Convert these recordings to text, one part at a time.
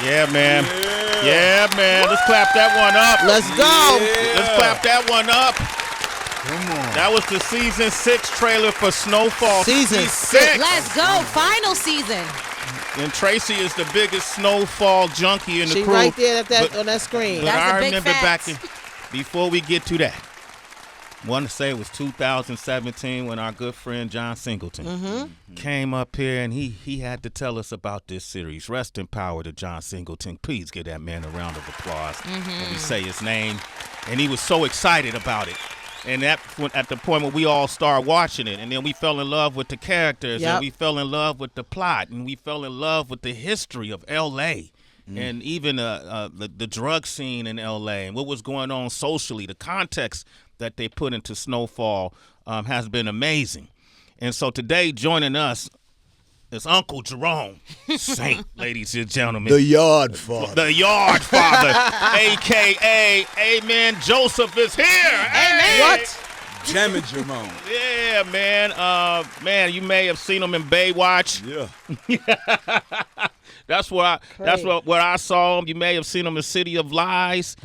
Yeah, man. Yeah, man. Let's clap that one up. Let's go. Yeah. Let's clap that one up. Come on. That was the season 6 trailer for Snowfall. Season 6. Let's go. Final season. And Tracy is the biggest Snowfall junkie in the She crew. right there on that screen. But That's I a big remember fact. before we get to that, I want to say it was 2017 when our good friend John Singleton came up here and he had to tell us about this series. Rest in power to John Singleton. Please give that man a round of applause when we say his name. And he was so excited about it. And at the point when we all started watching it, and then we fell in love with the characters, and we fell in love with the plot, and we fell in love with the history of L.A., and even the drug scene in L.A., and what was going on socially. The context that they put into Snowfall has been amazing. And so today, joining us is Uncle Jerome Saint, ladies and gentlemen. The Yard Father. The Yard Father, a.k.a. Amin Joseph is here. Hey. What? Damn it, Jerome. Yeah, man. Man, you may have seen him in Baywatch. Yeah. That's where I saw him. You may have seen him in City of Lies,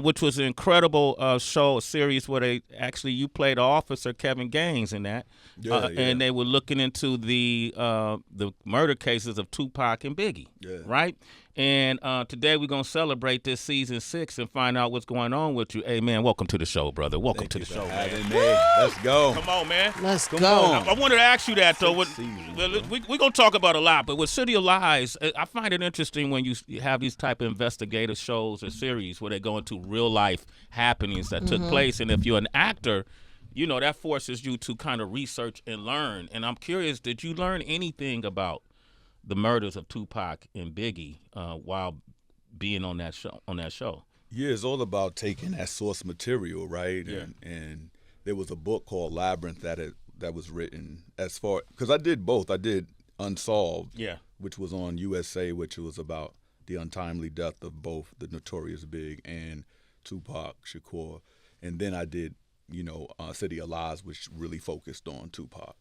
which was an incredible series where you played the officer Kevin Gaines in that. Yeah. And they were looking into the murder cases of Tupac and Biggie, right? And today we're going to celebrate this season 6 and find out what's going on with you. Hey, man, welcome to the show, brother. Welcome to the show, man. Let's go. Come on, man. Let's go. I wanted to ask you that, though. We're going to talk about a lot, but with City of Lies, I find it interesting when you have these type of investigative shows or series where they go into real-life happenings that took place. And if you're an actor, you know, that forces you to kind of research and learn. And I'm curious, did you learn anything about the murders of Tupac and Biggie while being on that show? Yeah, it's all about taking that source material, right? Yeah. And there was a book called Labyrinth that was written because I did both. I did Unsolved, which was on USA, which was about the untimely death of both the Notorious Big and Tupac Shakur. And then I did, City of Lies, which really focused on Tupac.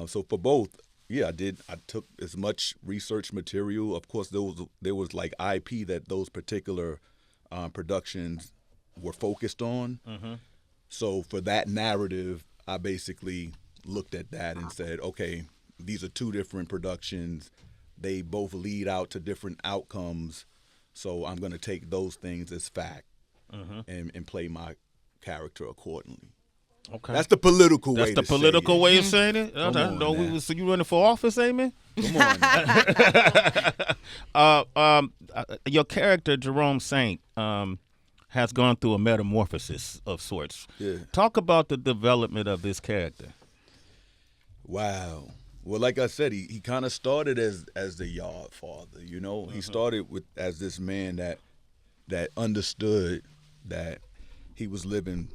So for both, I did. I took as much research material. Of course, there was like IP that those particular productions were focused on. So for that narrative, I basically looked at that and said, okay, these are two different productions. They both lead out to different outcomes. So I'm going to take those things as fact and play my character accordingly. Okay. That's the political way. That's the political way of saying it. I didn't know you running for office, Amen. Come on. Your character Jerome Saint has gone through a metamorphosis of sorts. Yeah. Talk about the development of this character. Wow. Well, like I said, he kind of started as the Yard Father. He started as this man that understood that he was living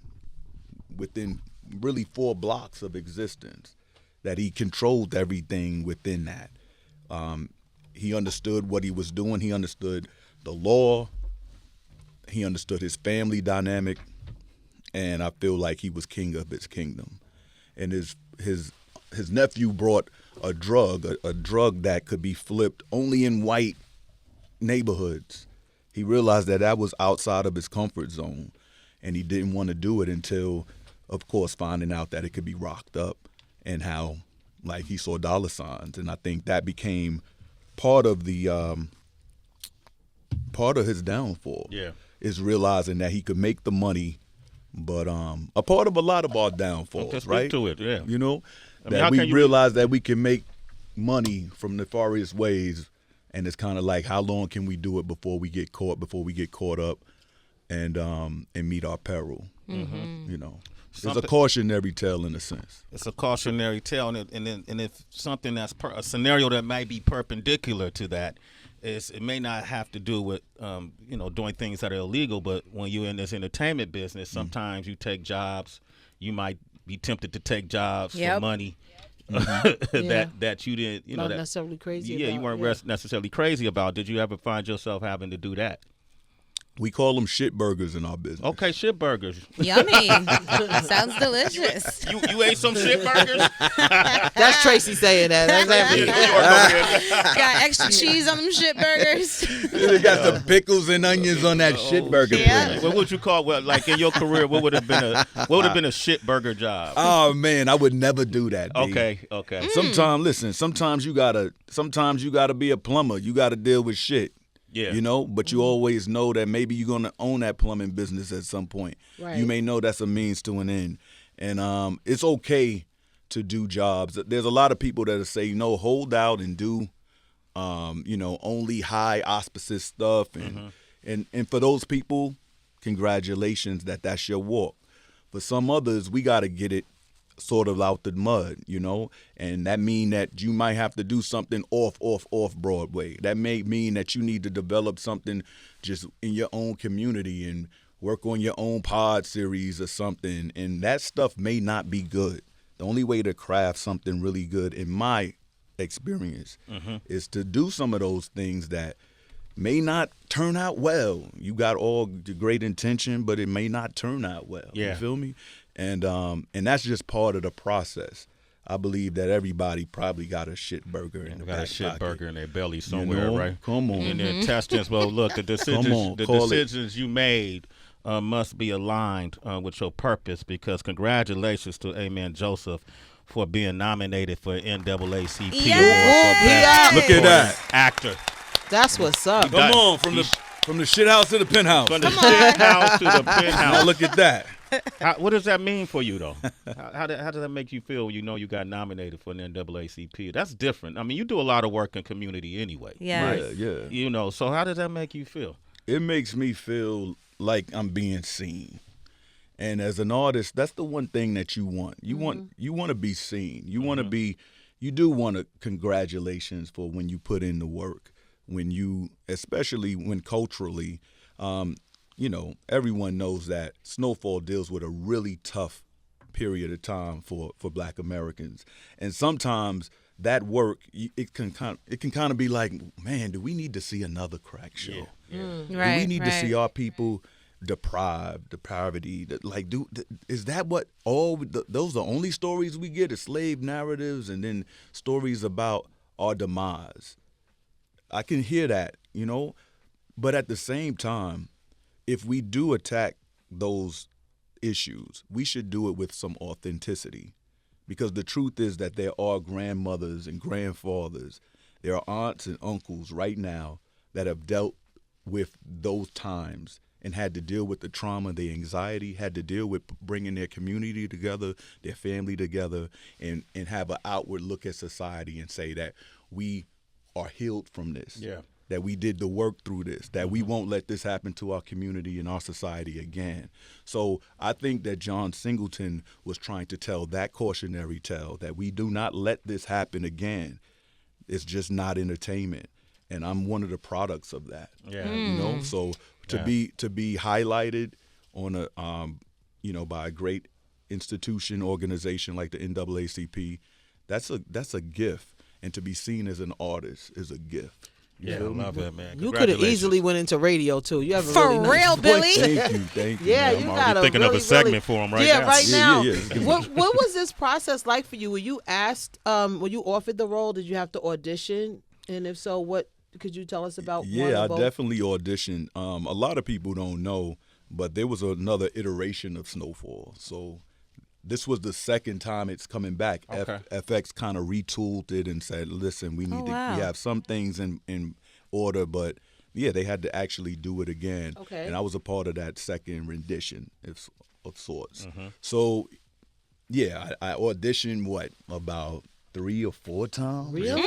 within really 4 blocks of existence, that he controlled everything within that. He understood what he was doing. He understood the law. He understood his family dynamic, and I feel like he was king of his kingdom. And his nephew brought a drug that could be flipped only in white neighborhoods. He realized that was outside of his comfort zone, and he didn't want to do it until, of course, finding out that it could be rocked up and how, like, he saw dollar signs. And I think that became part of his downfall. Yeah. Is realizing that he could make the money, but a part of a lot of our downfalls, Let's right? speak to it, yeah. That we realize that we can make money from nefarious ways, and it's kind of like, how long can we do it before we get caught up and meet our peril? It's a cautionary tale in a sense. It's a cautionary tale, and if something that's a scenario that might be perpendicular to that, it may not have to do with doing things that are illegal, but when you're in this entertainment business, sometimes you take jobs. You might be tempted to take jobs for money that you didn't, not necessarily crazy. You weren't necessarily crazy about. Did you ever find yourself having to do that? We call them shit burgers in our business. Okay, shit burgers. Yummy. Sounds delicious. You ate some shit burgers? That's Tracy saying that. That's Got extra cheese on them shit burgers. They got the pickles and onions on that shit burger. Yeah. What would you call, like in your career, what would have been a shit burger job? Oh man, I would never do that. Okay. Sometimes you gotta be a plumber. You gotta deal with shit. Yeah. You know, but you always know that maybe you're gonna own that plumbing business at some point. Right. You may know that's a means to an end. And it's okay to do jobs. There's a lot of people that say, hold out and do only high auspices stuff, and for those people, congratulations that that's your walk. For some others, we got to get it sort of out the mud, and that mean that you might have to do something off Broadway. That may mean that you need to develop something just in your own community and work on your own pod series or something, and that stuff may not be good. The only way to craft something really good, in my experience, is to do some of those things that may not turn out well. You got all the great intention, but it may not turn out well. Yeah. You feel me? And that's just part of the process. I believe that everybody probably got a shit burger in the got a back shit pocket. burger in their belly somewhere, right? Come on. In their intestines. Well, look, the decisions you made must be aligned with your purpose, because congratulations to Amin Joseph for being nominated for NAACP award for Best Look at that. actor. That's what's up. Come on, from the shit house to the penthouse. From the shit house to the penthouse. Now look at that. What does that mean for you, though? How does that make you feel? You got nominated for an NAACP. That's different. I mean, you do a lot of work in community anyway. Yeah. Yeah. So how does that make you feel? It makes me feel like I'm being seen. And as an artist, that's the one thing that you want. You want to be seen. You want to be. You do want to congratulations for when you put in the work. Especially when culturally, everyone knows that Snowfall deals with a really tough period of time for Black Americans, and sometimes that work it can kind of be like, man, do we need to see another crack show? Right. Do we need to see our people depravity? Is that what those are the only stories we get? Is slave narratives and then stories about our demise? I can hear that, but at the same time, if we do attack those issues, we should do it with some authenticity, because the truth is that there are grandmothers and grandfathers, there are aunts and uncles right now that have dealt with those times and had to deal with the trauma, the anxiety, had to deal with bringing their community together, their family together, and have an outward look at society and say that we are healed from this. Yeah. That we did the work through this, that we won't let this happen to our community and our society again. So I think that John Singleton was trying to tell that cautionary tale, that we do not let this happen again. It's just not entertainment. And I'm one of the products of that. Yeah. So to be highlighted on a by a great institution, organization like the NAACP, that's a gift. And to be seen as an artist is a gift. Yeah, I love that, man. You could have easily went into radio too. You have a For really nice real, voice. Billy? Thank you. Yeah, man. you I'm got already a thinking really, of a segment really, for him right yeah, now. right now. Yeah. What was this process like for you? Were you asked? Were you offered the role? Did you have to audition? And if so, what could you tell us about? Yeah, I definitely auditioned. A lot of people don't know, but there was another iteration of Snowfall. So this was the second time it's coming back. Okay. FX kind of retooled it and said, "Listen, we need we have some things in order, but." Yeah, they had to actually do it again. Okay. And I was a part of that second rendition of sorts. So, yeah, I auditioned, about 3 or 4 times? Really?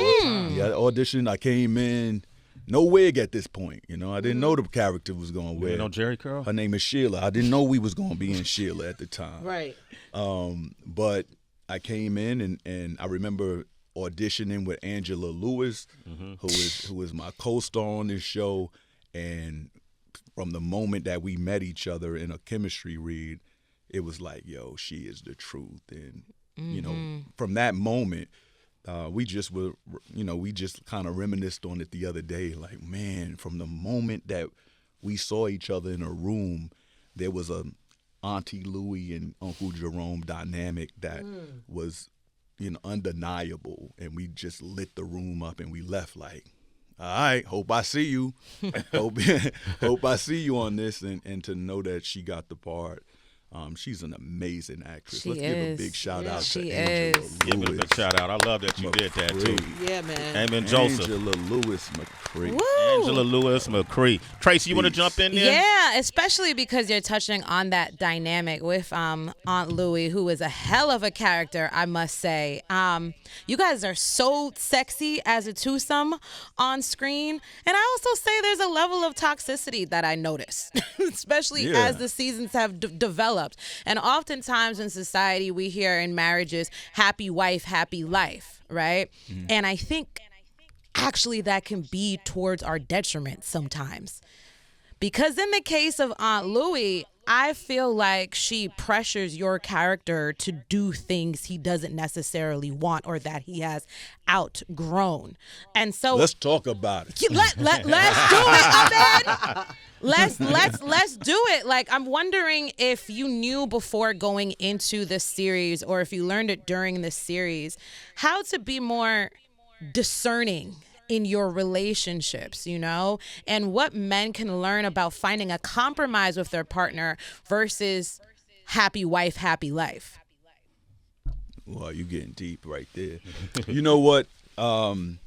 Yeah, I auditioned. I came in, no wig at this point. I didn't know the character was going to wear. You know Jerry Curl? Her name is Sheila. I didn't know we was going to be in Sheila at the time. Right. But I came in, and I remember auditioning with Angela Lewis, who is my co-star on this show, and from the moment that we met each other in a chemistry read, it was like, yo, she is the truth. And from that moment, we just kind of reminisced on it the other day, like, man, from the moment that we saw each other in a room, there was a Auntie Louie and Uncle Jerome dynamic that was, undeniable. And we just lit the room up and we left like, all right, hope I see you. hope I see you on this. And to know that she got the part. She's an amazing actress. Let's give a big shout out to Angela Lewis. Give it a big shout out. I love that you did that too. Yeah, man. Amin Joseph. Angela Lewis McCree. Woo. Angela Lewis McCree. Tracy, you want to jump in there? Yeah, especially because you're touching on that dynamic with Aunt Louie, who is a hell of a character, I must say. You guys are so sexy as a twosome on screen. And I also say there's a level of toxicity that I notice, especially as the seasons have developed. And oftentimes in society, we hear in marriages, happy wife, happy life, right? And I think actually that can be towards our detriment sometimes. Because in the case of Aunt Louie, I feel like she pressures your character to do things he doesn't necessarily want or that he has outgrown. And so let's talk about it. Let's do it, Ahmed. Let's do it. Like, I'm wondering if you knew before going into this series, or if you learned it during this series, how to be more discerning in your relationships, and what men can learn about finding a compromise with their partner versus happy wife, happy life. Well, you're getting deep right there. You know what? The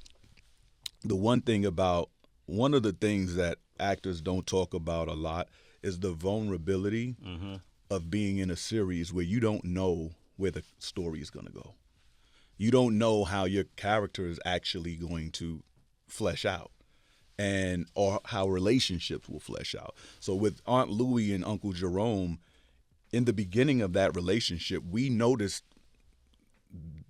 one of the things that actors don't talk about a lot is the vulnerability of being in a series where you don't know where the story is going to go. You don't know how your character is actually going to flesh out, or how relationships will flesh out. So with Aunt Louie and Uncle Jerome, in the beginning of that relationship, we noticed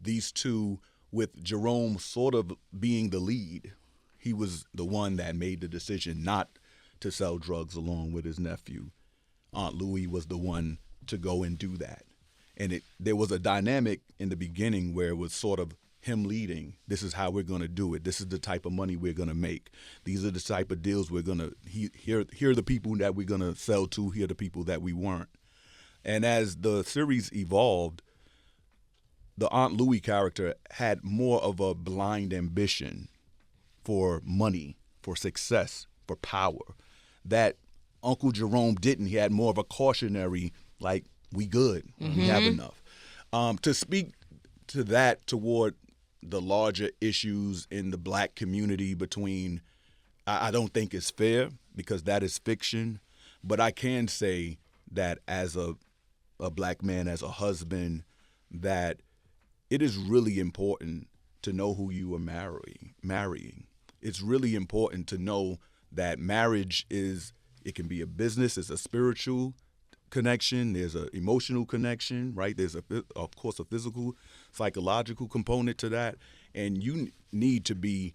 these two, with Jerome sort of being the lead. He was the one that made the decision not to sell drugs along with his nephew. Aunt Louie was the one to go and do that. And there was a dynamic in the beginning where it was sort of him leading. This is how we're going to do it. This is the type of money we're going to make. These are the type of deals we're going to, here are the people that we're going to sell to, here are the people that we weren't. And as the series evolved, the Aunt Louie character had more of a blind ambition for money, for success, for power, that Uncle Jerome didn't. He had more of a cautionary, like, we good, we have enough. To speak to that toward the larger issues in the black community between, I don't think it's fair, because that is fiction, but I can say that as a black man, as a husband, that it is really important to know who you are marrying. It's really important to know that marriage it can be a business, it's a spiritual connection, there's an emotional connection, right? There's of course a physical, psychological component to that, and you need to be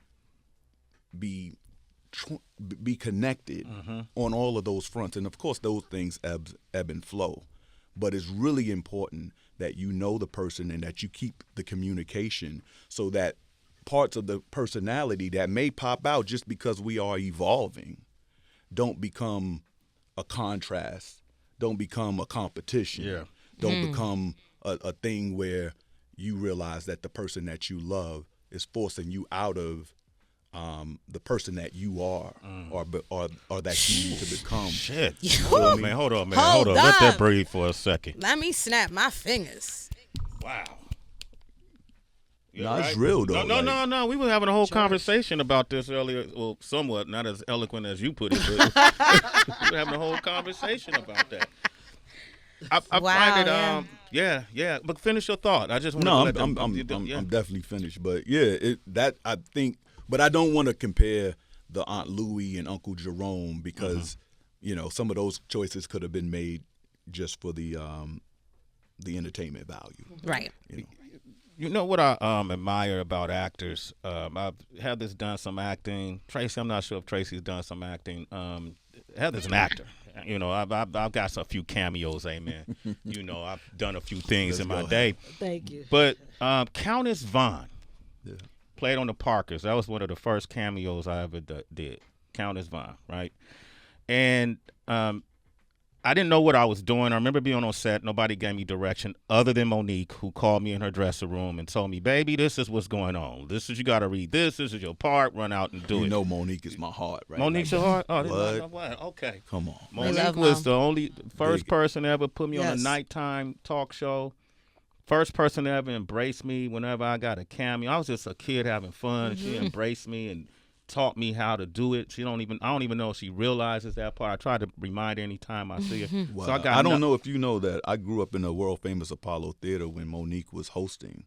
connected on all of those fronts. And of course those things ebb and flow, but it's really important that you know the person and that you keep the communication, so that parts of the personality that may pop out just because we are evolving don't become a contrast, don't become a competition, don't become a thing where you realize that the person that you love is forcing you out of the person that you are, or that you need to become. Shit. Hold on, man. Hold on. Let that breathe for a second. Let me snap my fingers. Wow. No, it's real though. No. We were having a whole conversation about this earlier. Well, somewhat, not as eloquent as you put it, but we were having a whole conversation about that. I find it. Yeah. But finish your thought. I just want to. No, I'm definitely finished. But I think. But I don't want to compare the Aunt Louie and Uncle Jerome, because some of those choices could have been made just for the entertainment value. Right. You know what I admire about actors? I've Heather's done some acting. Tracy, I'm not sure if Tracy's done some acting. Heather's an actor. I've got a few cameos, amen. I've done a few things in my day. Thank you. But Countess Vaughn played on the Parkers. That was one of the first cameos I ever did. Countess Vaughn, right? And I didn't know what I was doing. I remember being on set. Nobody gave me direction other than Monique, who called me in her dressing room and told me, baby, this is what's going on. This is, you got to read this. This is your part. Run out and do it. You know Monique is my heart, right? Monique's your heart? Oh, What? what? Okay. Come on. Monique was the only first person to ever put me on a nighttime talk show. First person to ever embrace me whenever I got a cameo. I was just a kid having fun. She embraced me and taught me how to do it. I don't even know if she realizes that part. I try to remind her anytime I see her. Wow. So I don't know if you know that I grew up in the world famous Apollo Theater when Monique was hosting.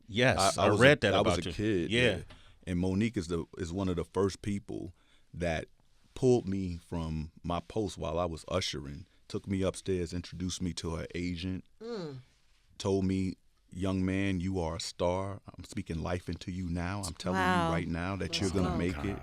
Yes, I read that about you. I was a kid. Yeah. And Monique is one of the first people that pulled me from my post while I was ushering, took me upstairs, introduced me to her agent, told me, young man, you are a star. I'm speaking life into you now. I'm telling you right now that you're going to make it.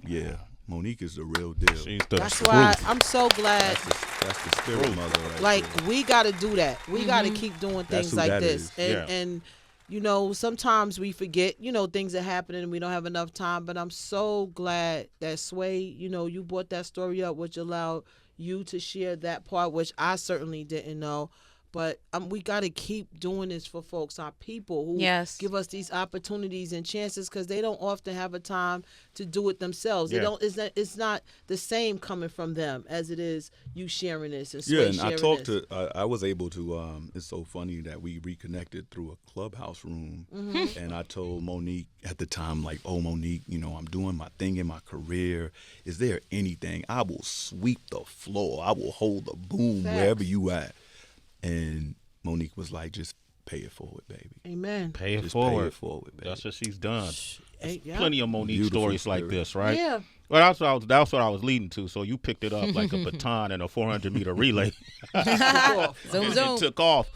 Yeah. Monique is the real deal. She's the That's why I'm so glad. That's the spirit mother right Like, there. we got to do that. We got to keep doing things who like that this. is. And you know, sometimes we forget, you know, things are happening and we don't have enough time. But I'm so glad that Sway, you know, you brought that story up, which allowed you to share that part, which I certainly didn't know. But we got to keep doing this for folks, our people who give us these opportunities and chances, because they don't often have a time to do it themselves. Yeah. It's not the same coming from them as it is you sharing this and Yeah, and sharing I talked this. I was able to, it's so funny that we reconnected through a clubhouse room. And I told Monique at the time, like, oh, Monique, you know, I'm doing my thing in my career. Is there anything? I will sweep the floor. I will hold the boom wherever you at. And Monique was like, just pay it forward, baby. Amen. Pay it Just forward. pay it forward, baby. That's what she's done. Yeah. Plenty of Monique Beautiful stories like spirit. this, right? Yeah. Well, that's what I was leading to. So you picked it up like a baton in a 400-meter relay. Zoom, It zoom. took off.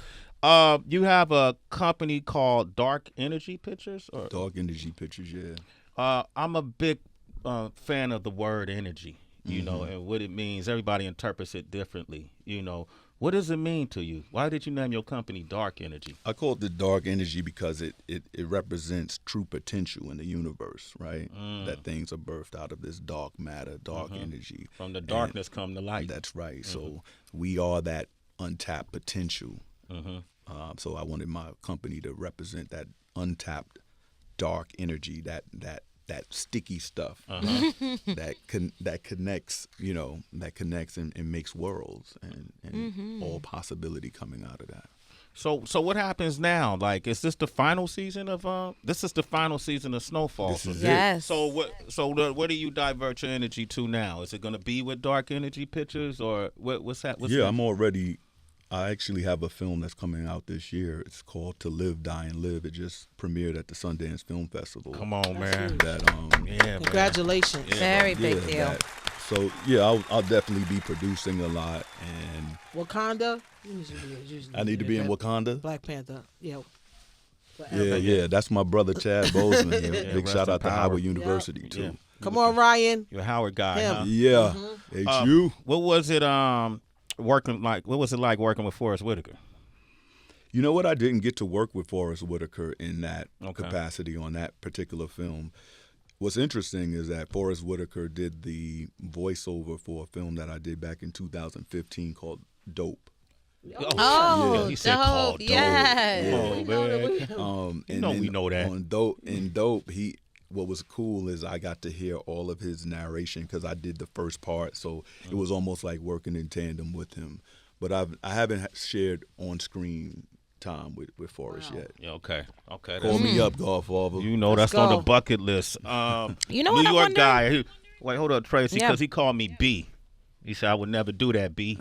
You have a company called Dark Energy Pictures? Or? Dark energy pictures, yeah. I'm a big fan of the word energy, you know, and what it means. Everybody interprets it differently, you know. What does it mean to you? Why did you name your company Dark Energy? I call it the dark energy because it represents true potential in the universe, right? That things are birthed out of this dark matter, dark energy. From the darkness come the light. That's right. So we are that untapped potential. So I wanted my company to represent that untapped dark energy, that sticky stuff that connects, you know, that connects and makes worlds and all possibility coming out of that. So what happens now? Like, is this the final season of this is the final season of Snowfall? This is Yes. So what do you divert your energy to now? Is it going to be with Dark Energy Pictures, or what's that? I actually have a film that's coming out this year. It's called To Live, Die, and Live. It just premiered at the Sundance Film Festival. Come on, man. That Congratulations. Very big deal. So yeah, I'll definitely be producing a lot, and Wakanda. I need to be in Wakanda. Black Panther. Yeah. Yeah. That's my brother Chad Boseman. Big rest shout in out to power. Howard University too. Yeah. Come on, Ryan. You're a Howard guy, Him. huh? Yeah, HU. What was it working like? What was it like working with Forrest Whitaker? You know what? I didn't get to work with Forrest Whitaker in that capacity on that particular film. What's interesting is that Forrest Whitaker did the voiceover for a film that I did back in 2015 Oh, called Dope. He said called Dope. yes. Oh, man. And we know that. On Dope, what was cool is I got to hear all of his narration because I did the first part, so it was almost like working in tandem with him. But I haven't shared on-screen time with Forrest yet. Yeah, okay. Call me up, Godfather. You know, that's on the bucket list. You know New what I York wonder? guy. Wait, hold up, Tracy, Yeah. because he called me B. He said I would never do that, B.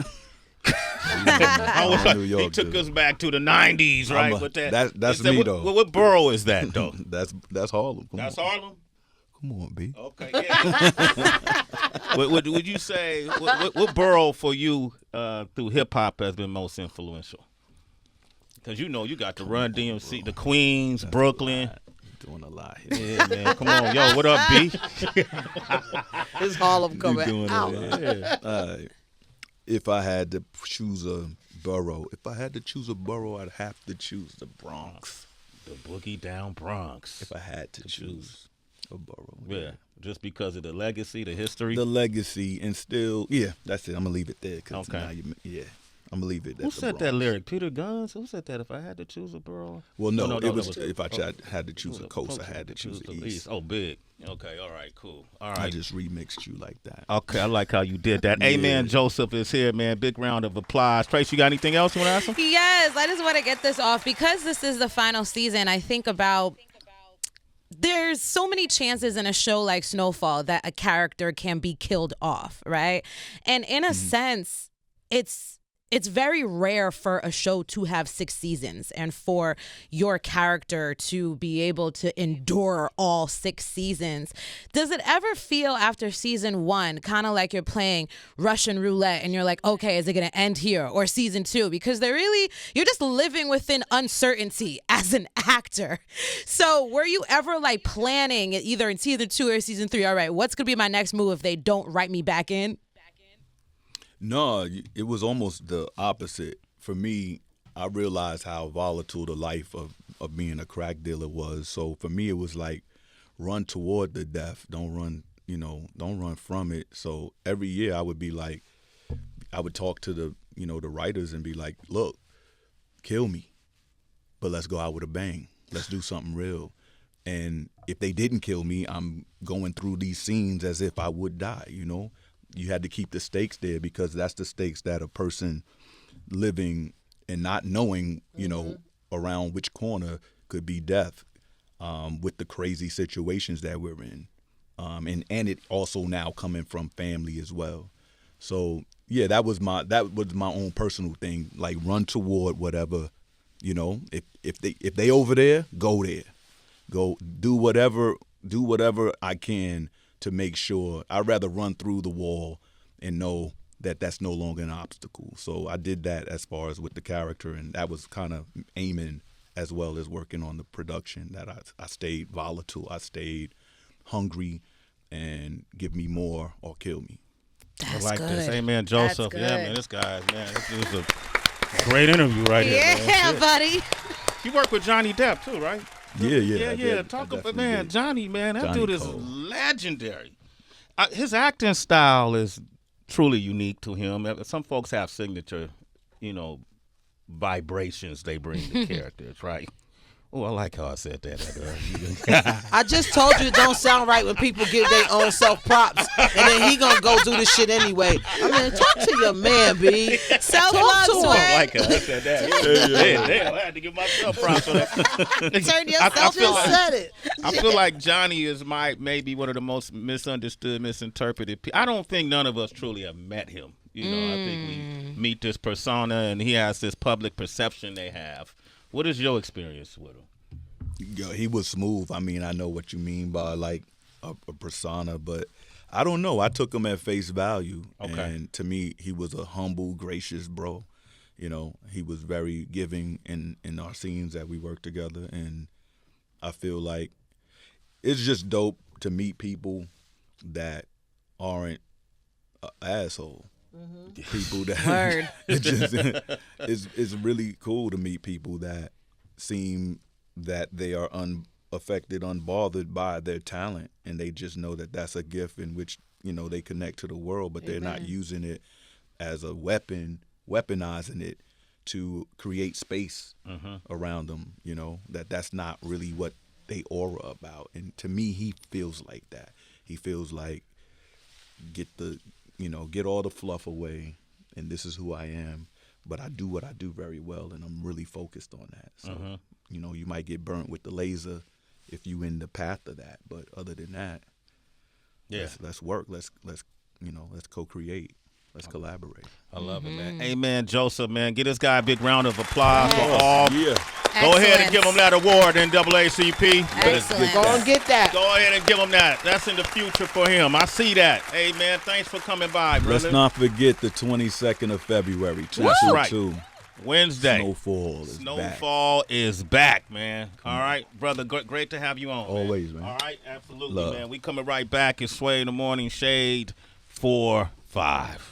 I'm New York, he took dude. us back to the 90s, right? With that. That's Is that- me, what, though. What borough is that, though? That's Harlem. That's Harlem? Come on, B. Okay, yeah. would you say, what borough for you through hip-hop has been most influential? Because you know you got the Run DMC, the Queens, Brooklyn. Doing a lot here. Yeah, man. Come on. Yo, what up, B? It's Harlem coming doing out. it. If I had to choose a borough, I'd have to choose the Bronx. The Boogie Down Bronx. If I had to choose. for Borough. Yeah. Just because of the legacy, the history. The legacy, and still, that's it. I'm gonna leave it there. Cause Okay. now I'm gonna leave it. Who said that lyric? Peter Guns? Who said that? If I had to choose a borough? Well, no, that was if I had to choose a coast, I had to choose the the east. Oh, big. Okay, all right, cool. All right. I just remixed you like that. Okay, I like how you did that. Amin Joseph is here, man. Big round of applause. Trace, you got anything else you want to ask him? Yes, I just want to get this off because this is the final season. I think about there's so many chances in a show like Snowfall that a character can be killed off, right? And in a sense, it's very rare for a show to have 6 seasons and for your character to be able to endure all 6 seasons. Does it ever feel after season 1 kind of like you're playing Russian roulette and you're like, okay, is it going to end here? Or season 2? Because you're just living within uncertainty as an actor. So were you ever like planning either in season 2 or season 3, all right, what's going to be my next move if they don't write me back in? No, it was almost the opposite. For me, I realized how volatile the life of being a crack dealer was. So for me, it was like run toward the death. Don't run from it. So every year I would be like, I would talk to the writers and be like, look, kill me, but let's go out with a bang. Let's do something real. And if they didn't kill me, I'm going through these scenes as if I would die, You had to keep the stakes there because that's the stakes that a person living and not knowing, around which corner could be death, with the crazy situations that we're in. And it also now coming from family as well. So yeah, that was my own personal thing. Like run toward whatever, if they over there, go there. Go do whatever I can to make sure. I'd rather run through the wall and know that that's no longer an obstacle. So I did that as far as with the character, and that was kind of aiming as well as working on the production, that I stayed volatile, I stayed hungry, and give me more or kill me. That's I like good. this. Amen, Joseph. That's good. Yeah, man, this was a great interview right here, man. Yeah, Shit. buddy. You work with Johnny Depp too, right? Yeah. Talk about, man, Johnny, man, that Johnny dude is Cole. legendary. His acting style is truly unique to him. Some folks have signature, vibrations they bring to characters, right? Oh, I like how I said that. I just told you it don't sound right when people give their own self props, and then he gonna go do this shit anyway. I mean, talk to your man, B. Self-love, Talk to him. I like how I said that. Damn, I had to give myself props on that. Turn yourself Just said it. I feel like Johnny is maybe one of the most misunderstood, misinterpreted people. I don't think none of us truly have met him. I think we meet this persona, and he has this public perception they have. What is your experience with him? Yo, he was smooth. I mean, I know what you mean by like a persona, but I don't know. I took him at face value. Okay. And to me, he was a humble, gracious bro. He was very giving in our scenes that we worked together. And I feel like it's just dope to meet people that aren't an asshole. People that Word. it's really cool to meet people that seem that they are unaffected, unbothered by their talent, and they just know that that's a gift in which they connect to the world, but they're not using it as a weapon, weaponizing it to create space around them. That's not really what they aura about. And to me, he feels like that. He feels like get all the fluff away, and this is who I am. But I do what I do very well, and I'm really focused on that. So, you might get burnt with the laser if you in the path of that. But other than that, let's work. Let's co-create. Let's collaborate. I love it, man. Amen, Joseph, man. Give this guy a big round of applause for all. Yeah. Go ahead and give him that award, NAACP. Excellent. Go and get that. Go ahead and give him that. That's in the future for him. I see that. Hey, man, thanks for coming by, brother. Let's not forget the 22nd of February, That's right. 222. Wednesday. Snowfall is back, man. All right, brother. Great to have you on. Always, man. All right, absolutely, Love. man. We coming right back. It's Sway in the Morning Shade 4-5.